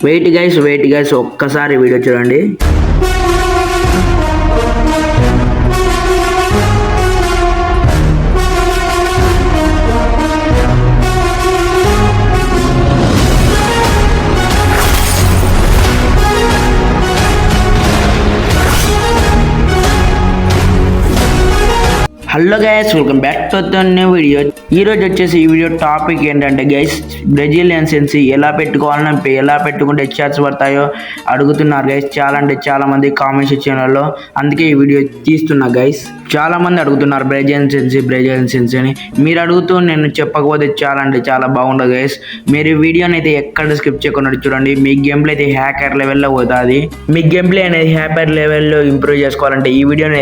Wait guys ఒక్కసారి video చూడండి. Hello guys, welcome back to the new video. ఈ రోజు వచ్చేసి ఈ వీడియో టాపిక్ ఏంటంటే గైస్, బ్రెజిలియన్ సెన్సీ ఎలా పెట్టుకోవాలని ఎలా పెట్టుకుంటే హెచ్ఆర్స్ పడతాయో అడుగుతున్నారు గైస్. చాలా అంటే చాలా మంది కామెంట్స్ సెక్షన్లలో, అందుకే ఈ వీడియో తీస్తున్నా గైస్. చాలా మంది అడుగుతున్నారు బ్రెజిలియన్ సెన్సీ అని. మీరు అడుగుతూ నేను చెప్పకపోతే చాలా అంటే చాలా బాగుండదు గైస్. మీరు వీడియోని అయితే ఎక్కడ స్కిప్ చేయకుండా చూడండి. మీ గేమ్ ప్లే అయితే హ్యాకర్ లెవెల్లో పోతుంది. మీ గేమ్ ప్లే అనేది హ్యాకర్ లెవెల్లో ఇంప్రూవ్ చేసుకోవాలంటే ఈ వీడియోని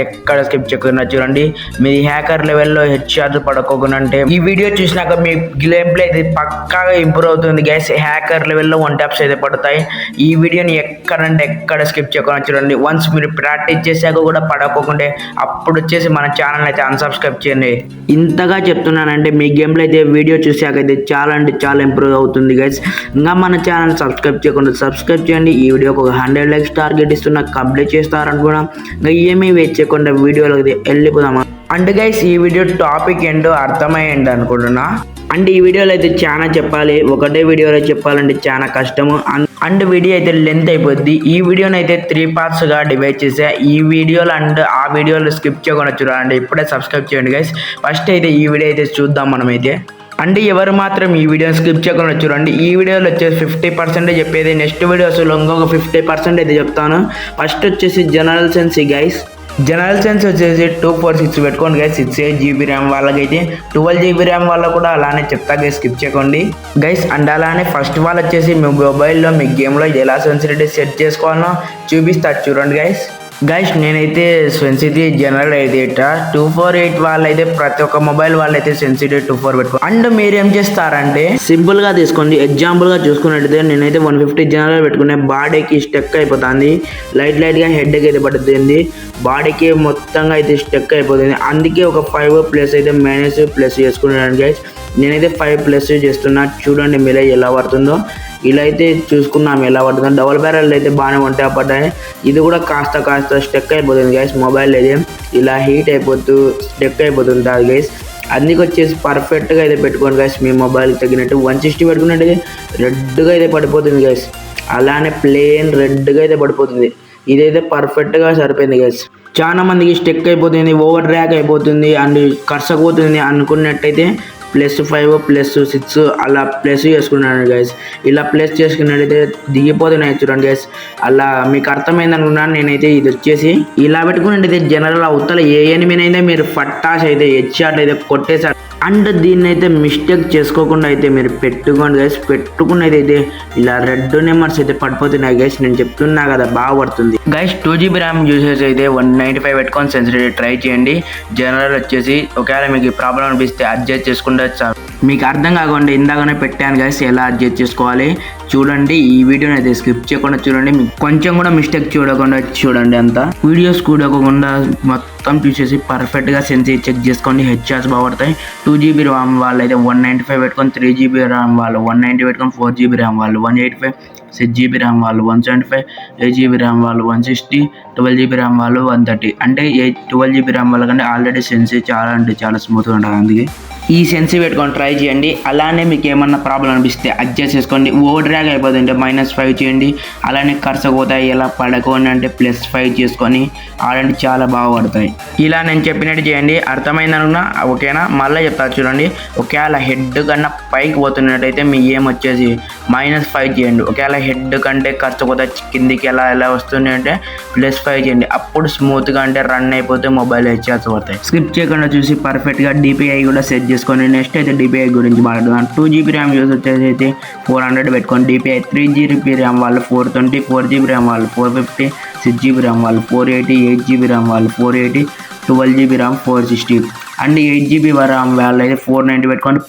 ఎక్కడ స్కిప్ చేయకుండా చూడండి. మీది హ్యాకర్ లెవెల్లో హెడ్షాట్స్ పడుకోకుండా అంటే ఈ వీడియో చూసినాక మీ గేమ్ ప్లే అయితే పక్కాగా ఇంప్రూవ్ అవుతుంది గైస్. హ్యాకర్ లెవెల్లో 1 taps అయితే పడతాయి. ఈ వీడియోని ఎక్కడ స్కిప్ చేయకుండా చూడండి. వన్స్ మీరు ప్రాక్టీస్ చేశాక కూడా పడకోకుండా అప్పుడు వచ్చేసి మన ఛానల్ అయితే అన్సబ్స్క్రైబ్ చేయండి. ఇంతగా చెప్తున్నానంటే మీ గేమ్ ప్లే అయితే వీడియో చూసాక అయితే చాలా అంటే చాలా ఇంప్రూవ్ అవుతుంది గైస్. ఇంకా మన ఛానల్ సబ్స్క్రైబ్ చేయకుండా సబ్స్క్రైబ్ చేయండి. ఈ వీడియోకి ఒక 100 likes టార్గెట్ ఇస్తున్నా, కంప్లీట్ చేస్తారనుకున్నా. ఇంకా ఏమీ వెయిట్ చేయకుండా వీడియోలోకి వెళ్ళిపోదామా. అండ్ గైస్, ఈ వీడియో టాపిక్ ఏంటో అర్థమయ్యండి అనుకుంటున్నా. అండ్ ఈ వీడియోలో అయితే చాలా చెప్పాలి, ఒకటే వీడియోలో చెప్పాలంటే చాలా కష్టము. అండ్ వీడియో అయితే లెంత్ అయిపోద్ది. ఈ వీడియోని అయితే 3 partsగా డివైడ్ చేసా. ఈ వీడియోలో అండ్ ఆ వీడియోలో స్కిప్ చేయకుండా చూడాలంటే ఇప్పుడే సబ్స్క్రైబ్ చేయండి గైస్. ఫస్ట్ అయితే ఈ వీడియో అయితే చూద్దాం మనమైతే. అంటే ఎవరు మాత్రం ఈ వీడియోని స్కిప్ చేయకుండా చూడండి. ఈ వీడియోలో వచ్చేసి 50% చెప్పేది, నెక్స్ట్ వీడియోస్లో ఇంకొక 50% అయితే చెప్తాను. ఫస్ట్ వచ్చేసి జనరల్ సెన్సీ గైస్. జనరల్ సెన్స్ వచ్చేసి 246 పెట్టుకోండి గైస్. 68 GB ర్యామ్ వాళ్ళకైతే 12 GB ర్యామ్ వాళ్ళకు కూడా అలానే చెప్తా గైస్, స్కిప్ చేయకండి గైస్. అండ్ అలానే ఫస్ట్ వాళ్ళు వచ్చేసి మీ మొబైల్లో మీ గేమ్లో ఎలా సెన్సిటివిటీ సెట్ చేసుకోవాలో చూపిస్తా చూడండి గైస్. నేనైతే సెన్సిటివ్ జనరల్ అయితే 248 వాళ్ళైతే ప్రతి ఒక్క మొబైల్ వాళ్ళైతే సెన్సిటివ్ 24 పెట్టుకో. అండ్ మీరు ఏం చేస్తారంటే సింపుల్ గా తీసుకోండి. ఎగ్జాంపుల్ గా చూసుకున్నట్టయితే నేనైతే 150 జనరల్ పెట్టుకునే. బాడీకి స్టెక్ అయిపోతుంది, లైట్ గా హెడ్ అయితే పడుతుంది, బాడీకి మొత్తంగా అయితే స్టెక్ అయిపోతుంది. అందుకే ఒక 5+ అయితే -+ చేసుకున్నాను గైస్. నేనైతే 5+ చేస్తున్నా. చూడండి మీరే ఎలా పడుతుందో. ఇలా అయితే చూసుకున్నాము ఎలా పడుతుందో. డబుల్ బ్యారెల్ అయితే బాగానే ఉంటాయి పడ్డాయి. ఇది కూడా కాస్త స్టెక్ అయిపోతుంది గైస్. మొబైల్ అయితే ఇలా హీట్ స్టెక్ అయిపోతుంటుంది గైస్. అందుకు వచ్చేసి పర్ఫెక్ట్గా అయితే పెట్టుకోండి గైస్. మీ మొబైల్కి తగ్గినట్టు 160 పెట్టుకున్నట్టు రెడ్గా అయితే పడిపోతుంది గైస్. అలానే ప్లెయిన్ రెడ్గా అయితే పడిపోతుంది. ఇదైతే పర్ఫెక్ట్గా సరిపోయింది గైస్. చాలా మందికి స్టెక్ అయిపోతుంది, ఓవర్ డ్రాక్ అయిపోతుంది అండ్ కర్సకపోతుంది అనుకున్నట్టయితే +5 +6 అలా ప్లస్ చేసుకున్నాను గైస్. ఇలా ప్లస్ చేసుకున్నట్టయితే దిగిపోతున్నాయి చూడండి గైస్. అలా మీకు అర్థమైంది అనుకున్నాను. నేనైతే ఇది వచ్చేసి ఇలా పెట్టుకున్నట్టయితే జనరల్ అవతల ఏ ఎనిమినైతే మీరు ఫట్టాస్ అయితే హెడ్షాట్ అయితే కొట్టేసారు. అండ్ దీన్ని అయితే మిస్టేక్ చేసుకోకుండా అయితే మీరు పెట్టుకోండి గైస్. పెట్టుకున్నదైతే ఇలా రెడ్ నెంబర్స్ అయితే పడిపోతున్నాయి గైస్. నేను చెప్తున్నా కదా, బాగా పడుతుంది గైస్. 2 GB ర్యామ్ యూసేజ్ అయితే 195 పెట్టుకొని సెన్సిటివిటీ ట్రై చేయండి. జనరల్ వచ్చేసి ఒకవేళ మీకు ప్రాబ్లం అనిపిస్తే అడ్జస్ట్ చేసుకుంటే మీకు అర్థం కాకుండా ఇందాకనే పెట్టాను గైస్ ఎలా అడ్జస్ట్ చేసుకోవాలి. చూడండి, ఈ వీడియోని అయితే స్కిప్ చేయకుండా చూడండి. మీకు కొంచెం కూడా మిస్టేక్ చూడకుండా చూడండి. అంతా వీడియోస్ చూడకుండా మొత్తం చూసేసి పర్ఫెక్ట్గా సెన్సీ చెక్ చేసుకోండి. హెచ్ఆర్స్ బాగుపడతాయి. 2 GB ర్యామ్ వాళ్ళు అయితే 195 పెట్టుకొని, 3 GB ర్యామ్ వాళ్ళు 190 పెట్టుకొని, 4 GB ర్యామ్ వాళ్ళు 185, 6 GB ర్యామ్ వాళ్ళు 175, 8 GB ర్యామ్ వాళ్ళు 160, 12 GB ర్యామ్ వాళ్ళు 130. అంటే 12 GB ర్యామ్ వాళ్ళ కంటే ఆల్రెడీ సెన్సీ చాలా అంటే చాలా స్మూత్గా ఉంటుంది. అందుకే ఈ సెన్సీ పెట్టుకొని ట్రై చేయండి. అలానే మీకు ఏమన్నా ప్రాబ్లం అనిపిస్తే అడ్జస్ట్ చేసుకోండి. ఓవర్ డ్రాగ్ అయిపోతుంటే -5 చేయండి. అలానే కర్సపోతాయి. ఎలా పడకోండి అంటే +5 చేసుకొని ఆడండి, చాలా బాగా పడతాయి. ఇలా నేను చెప్పినట్టు చేయండి. అర్థమైందనుకున్నా ఓకేనా? మళ్ళీ చెప్తా చూడండి. ఒకవేళ హెడ్ కన్నా పైకి పోతున్నట్టయితే మీ ఏం వచ్చేసి -5 చేయండి. ఒకవేళ హెడ్ కంటే కర్సపోతే కిందికి ఎలా వస్తుంది అంటే +5 చేయండి. అప్పుడు స్మూత్గా అంటే రన్ అయిపోతే మొబైల్ హెచ్ఆర్స్ పడతాయి. స్కిప్ చేయకుండా చూసి పర్ఫెక్ట్గా DPI కూడా సెట్ చేసుకొని నెక్స్ట్ అయితే DPI గురించి మాట్లాడుతున్నాను. 2 GB ర్యామ్ యూజ్ వచ్చేసి అయితే 400 పెట్టుకొని DPI. 3 GB ర్యామ్ వాళ్ళు 420, 4 GB ర్యామ్ వాళ్ళు 450, 6 GB ర్యామ్ వాళ్ళు 480, 8 GB ర్యామ్ వాళ్ళు 480, 12 GB RAM 460 and 8 GB RAM వాళ్ళు అయితే 490 పెట్టుకొని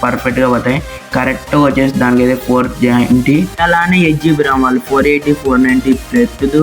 పర్ఫెక్ట్గా పోతాయి. కరెక్ట్గా వచ్చేసి దానికి అయితే 490. అలానే 8 GB ర్యామ్ వాళ్ళు 480, 490 పెట్టుతూ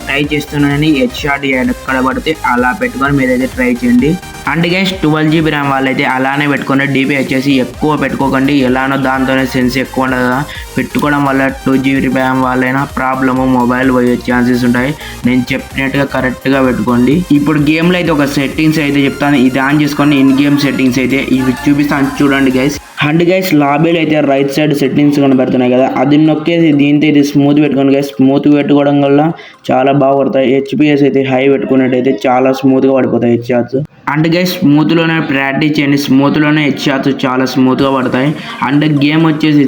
ట్రై చేస్తున్నానని హెడ్ షాట్ ఎక్కడ పడితే అలా పెట్టుకొని మీరైతే ట్రై చేయండి. అండ్ గైస్ 12 GB ర్యామ్ వాళ్ళైతే అలానే పెట్టుకోండి. డీపీ వచ్చేసి ఎక్కువ పెట్టుకోకండి, ఎలానో దాంతోనే సెన్స్ ఎక్కువ ఉండదు కదా. పెట్టుకోవడం వల్ల 2 GB ర్యామ్ వాళ్ళైనా ప్రాబ్లము మొబైల్ పోయే ఛాన్సెస్ ఉంటాయి. నేను చెప్పినట్టుగా కరెక్ట్గా పెట్టుకోండి. ఇప్పుడు గేమ్లో అయితే ఒక సెట్టింగ్స్ అయితే చెప్తాను, ఇది ఆన్ చేసుకొని ఇన్ గేమ్ సెట్టింగ్స్ అయితే ఇవి చూపిస్తాను చూడండి గైస్. అండ్ గైస్ లాబీలో అయితే రైట్ సైడ్ సెట్టింగ్స్ కనబడుతున్నాయి కదా, అది నొక్కేసి దీంతో అయితే స్మూత్ పెట్టుకోండి గైస్. స్మూత్ పెట్టుకోవడం వల్ల చాలా బాగా పడతాయి. హెచ్పిఎస్ అయితే హై పెట్టుకున్నట్టయితే చాలా స్మూత్గా పడిపోతాయి హెడ్ షాట్స్. అండ్ గైస్ స్మూత్లోనే ప్రాక్టీస్ చేయండి, స్మూత్లోనే హెడ్ షాట్స్ చాలా స్మూత్గా పడతాయి. అండ్ గేమ్ వచ్చేసి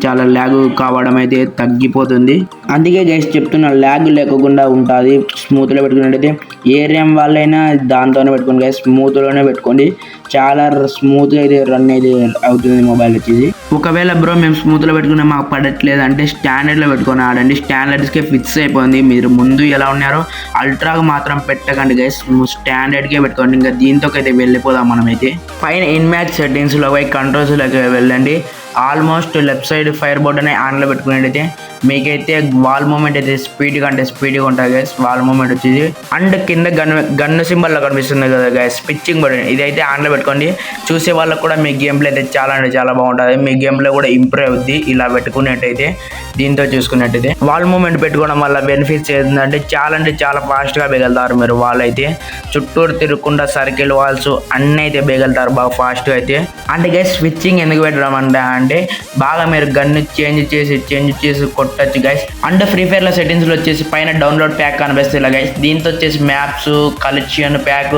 చాలా ల్యాగ్ కావడం అయితే తగ్గిపోతుంది. అందుకే గైస్ చెప్తున్నా, ల్యాగ్ లేకుండా ఉంటుంది స్మూత్లో పెట్టుకున్నట్టయితే. ఏ ర్యామ్ వాళ్ళైనా దాంతోనే పెట్టుకోండి గైస్, స్మూత్లోనే పెట్టుకోండి. చాలా స్మూత్గా అయితే రన్ అయితే అవుతుంది మొబైల్ వచ్చేసి. ఒకవేళ బ్రో మేము స్మూత్లో పెట్టుకునే మాకు పడట్లేదు అంటే స్టాండర్డ్లో పెట్టుకొని ఆడండి. స్టాండర్డ్స్కే ఫిక్స్ అయిపోయింది. మీరు ముందు ఎలా ఉన్నారో అల్ట్రాగా మాత్రం పెట్టకండి గైస్, స్టాండర్డ్కే పెట్టుకోండి. ఇంకా దీంతో అయితే వెళ్ళిపోదాం మనమైతే. పైన ఇన్ మ్యాచ్ సెట్టింగ్స్లో పోయి కంట్రోల్స్లోకి వెళ్ళండి. Almost left side fire board అనే ఆన్లో పెట్టుకున్నట్టయితే మీకైతే వాల్ మూమెంట్ అయితే స్పీడ్గా ఉంటుంది గైస్. వాల్ మూమెంట్ వచ్చేసి అండ్ కింద గన్ను సింబల్లో కనిపిస్తుంది కదా గైస్, పిచ్చింగ్ బటన్, ఇదైతే ఆన్లో పెట్టుకోండి. చూసే వాళ్ళకి కూడా మీ గేమ్ ప్లే అయితే చాలా బాగుంటుంది. మీ గేమ్ ప్లే కూడా ఇంప్రూవ్ అవుద్ది ఇలా పెట్టుకున్నట్టయితే. దీంతో చూసుకున్నట్టయితే వాల్ మూమెంట్ పెట్టుకోవడం వల్ల బెనిఫిట్స్ ఏంటంటే చాలా ఫాస్ట్గా బేగలుతారు మీరు. వాల్ అయితే చుట్టూరు తిరగకుండా సర్కిల్ వాల్స్ అన్నీ అయితే బేగలుతారు బాగా ఫాస్ట్గా అయితే. అంటే గైస్ స్విచ్చింగ్ ఎందుకు పెట్టడం అంటే బాగా మీరు గన్ను చేంజ్ చేసి కొట్టచ్చు గైస్. అండ్ ఫ్రీ ఫైర్లో సెట్టింగ్స్లో వచ్చేసి పైన డౌన్లోడ్ ప్యాక్ కనిపిస్తుంది ఇలా గైస్. దీంతో వచ్చేసి మ్యాప్స్ కలెక్షన్ ప్యాక్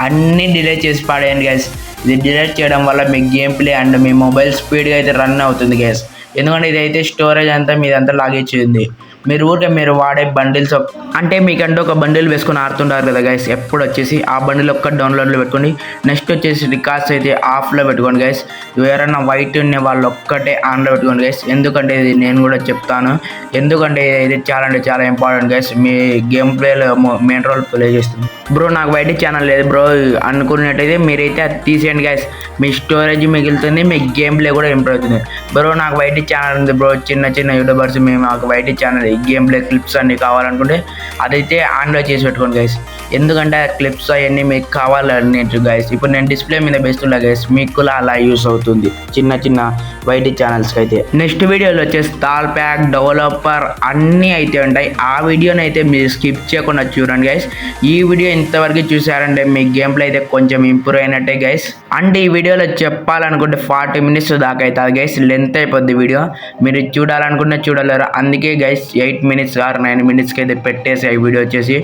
అన్నీ డిలీట్ చేసి పడేయండి గైస్. ఇది డిలీట్ చేయడం వల్ల మీ గేమ్ ప్లే అండ్ మీ మొబైల్ స్పీడ్గా అయితే రన్ అవుతుంది గైస్. ఎందుకంటే ఇదైతే స్టోరేజ్ అంతా మీదంతా లాగేచ్చింది. మీరు వాడే బండిల్స్ అంటే మీకంటే ఒక బండిల్ వేసుకొని ఆడుతుంటారు కదా గైస్, ఎప్పుడు వచ్చేసి ఆ బండిల్ ఒక్క డౌన్లోడ్లో పెట్టుకోండి. నెక్స్ట్ వచ్చేసి రికార్డ్స్ అయితే ఆఫ్లో పెట్టుకోండి గైస్. ఎవరైనా వైట్ ఉన్న వాళ్ళు ఒక్కటే ఆన్లో పెట్టుకోండి గైస్. ఎందుకంటే ఇది నేను కూడా చెప్తాను, ఎందుకంటే ఇది చాలా ఇంపార్టెంట్ గైస్. మీ గేమ్ ప్లేలో మెయిన్ రోల్ ప్లే చేస్తుంది. బ్రో నాకు వైట్ ఛానల్ లేదు బ్రో అనుకున్నట్టయితే మీరైతే అది తీసేయండి గైస్. మీ స్టోరేజ్ మిగులుతుంది, మీ గేమ్ ప్లే కూడా ఇంప్రూవ్ అవుతుంది. బ్రో నాకు వైట్ ఛానల్ ఉంది బ్రో, చిన్న యూట్యూబర్స్ మేము మాకు white channel game play clips అన్నీ కావాలనుకుంటే అదైతే ఆన్లో చేసి పెట్టుకోండి గైస్. ఎందుకంటే ఆ క్లిప్స్ అవన్నీ మీకు కావాలనేట్టు గైస్. ఇప్పుడు నేను డిస్ప్లే మీద వేస్తున్నా గైస్, మీకు కూడా అలా యూస్ అవుతుంది చిన్న వైట్ ఛానల్స్కి అయితే. నెక్స్ట్ వీడియోలో వచ్చేసి తాల్ ప్యాక్ డెవలపర్ అన్నీ అయితే ఉంటాయి. ఆ వీడియోని అయితే మీరు స్కిప్ చేయకుండా చూడండి గైస్. ఈ వీడియో ఇంతవరకు చూసారంటే మీ గేమ్ ప్లే అయితే కొంచెం ఇంప్రూవ్ అయినట్టే గైస్. అండ్ ఈ వీడియోలో చెప్పాలనుకుంటే 40 minutes దాకా అవుతుంది గైస్, లెంత్ అయిపోద్ది వీడియో. మీరు చూడాలనుకుంటే చూడలేరు. అందుకే గైస్ 8 minutes or 9 minutesకి అయితే పెట్టేసి ఈ వీడియో వచ్చేసి.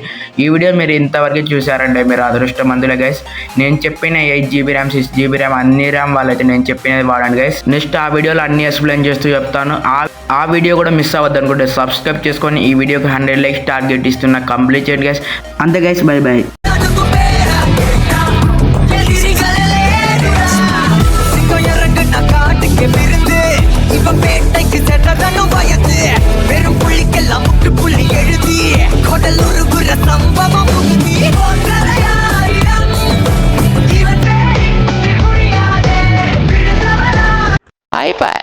ఈ వీడియో మీరు ఇంతవరకు చూసారంటే మీరు అదృష్టమంతులే గైస్. నేను చెప్పిన 8 GB ర్యామ్ 6 GB ర్యామ్ అన్ని ర్యామ్ వాళ్ళైతే నేను చెప్పినది వాడండి గైస్. నెక్స్ట్ ఆ వీడియోలో అన్ని ఎక్స్ప్లెయిన్ చేస్తూ చెప్తాను. ఆ వీడియో కూడా మిస్ అవ్వద్దు అనుకుంటే సబ్స్క్రైబ్ చేసుకొని ఈ వీడియోకి 100 likes టార్గెట్ ఇస్తున్నా. కంప్లీట్ చేయండి గైస్. అంతే గైస్, బై. Bye.